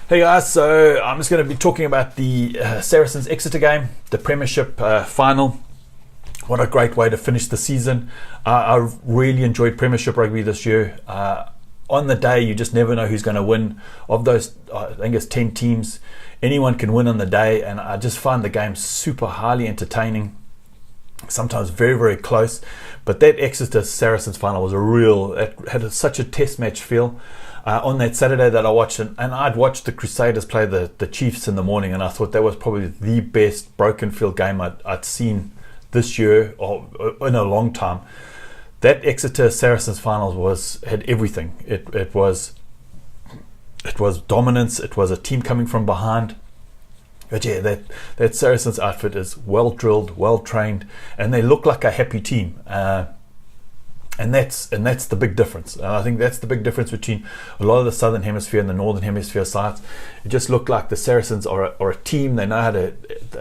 Hey guys, so I'm just going to be talking about the Saracens Exeter game, the Premiership final. What a great way to finish the season. I really enjoyed Premiership rugby this year. On the day, you just never know who's going to win. Of those, I think it's 10 teams, anyone can win on the day, and I just find the game super highly entertaining. Sometimes very, very close. But that Exeter Saracens final was it had such a test match feel. On that Saturday that I watched, and I'd watched the Crusaders play the Chiefs in the morning, and I thought that was probably the best broken field game I'd seen this year or in a long time. That Exeter Saracens finals had everything. It was dominance. It was a team coming from behind. But yeah, that Saracens outfit is well drilled, well trained, and they look like a happy team. And that's the big difference. And I think that's the big difference between a lot of the Southern Hemisphere and the Northern Hemisphere sides. It just looked like the Saracens are a team. They know how to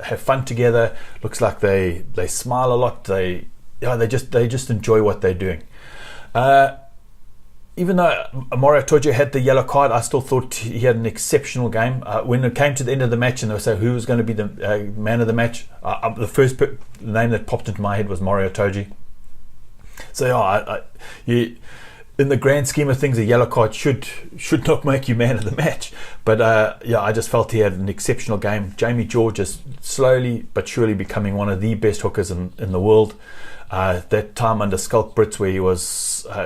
have fun together. Looks like they smile a lot. They just enjoy what they're doing. Even though Mario Toji had the yellow card, I still thought he had an exceptional game. When it came to the end of the match and they would say who was going to be the man of the match, the first name that popped into my head was Mario Toji. So in the grand scheme of things, a yellow card should not make you man of the match. But I just felt he had an exceptional game. Jamie George is slowly but surely becoming one of the best hookers in the world. That time under Skulk Brits where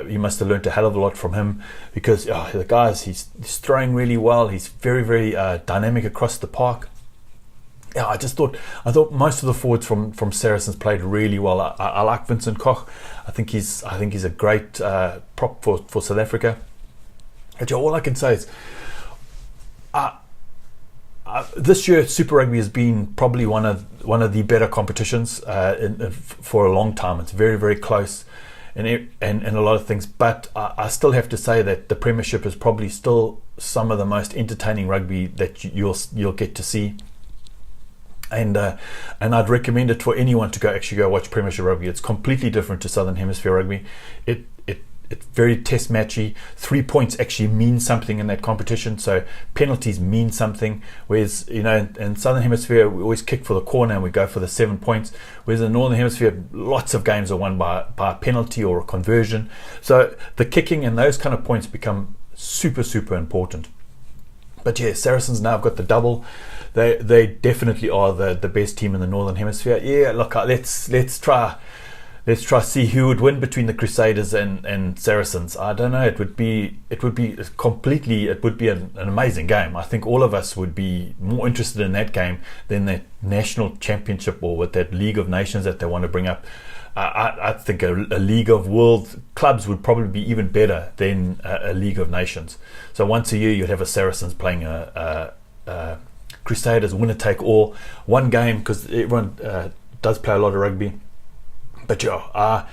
he must have learnt a hell of a lot from him, because the guys, he's throwing really well. He's very, very dynamic across the park. Yeah, I thought most of the forwards from Saracens played really well. I like Vincent Koch. I think he's a great prop for South Africa. But all I can say is this year Super Rugby has been probably one of the better competitions for a long time. It's very, very close and a lot of things. But I still have to say that the Premiership is probably still some of the most entertaining rugby that you'll get to see. And I'd recommend it for anyone to actually go watch Premiership rugby. It's completely different to Southern Hemisphere rugby. It's very test matchy. 3 points actually mean something in that competition. So penalties mean something. Whereas in Southern Hemisphere we always kick for the corner and we go for the 7 points. Whereas in the Northern Hemisphere lots of games are won by a penalty or a conversion. So the kicking and those kind of points become super, super important. But yeah, Saracens now have got the double. They definitely are the best team in the Northern Hemisphere. Yeah, look, let's try see who would win between the Crusaders and Saracens. I don't know. It would be an amazing game. I think all of us would be more interested in that game than that national championship or with that League of Nations that they want to bring up. I think a League of World Clubs would probably be even better than a League of Nations. So once a year you'd have a Saracens playing a Crusaders, winner take all, one game, because everyone does play a lot of rugby. But I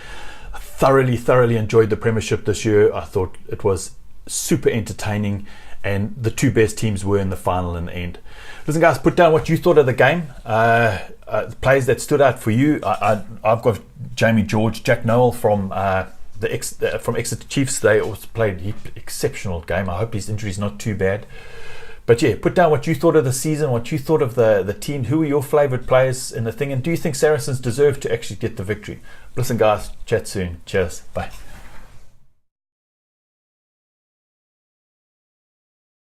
thoroughly enjoyed the Premiership this year. I thought it was super entertaining, and the two best teams were in the final in the end. Listen guys, put down what you thought of the game, the players that stood out for you. I've got Jamie George, Jack Noel from Exeter Chiefs. They also played an exceptional game. I hope his injury is not too bad. But yeah, put down what you thought of the season, what you thought of the team. Who are your favourite players in the thing? And do you think Saracens deserve to actually get the victory? Listen guys, chat soon. Cheers. Bye.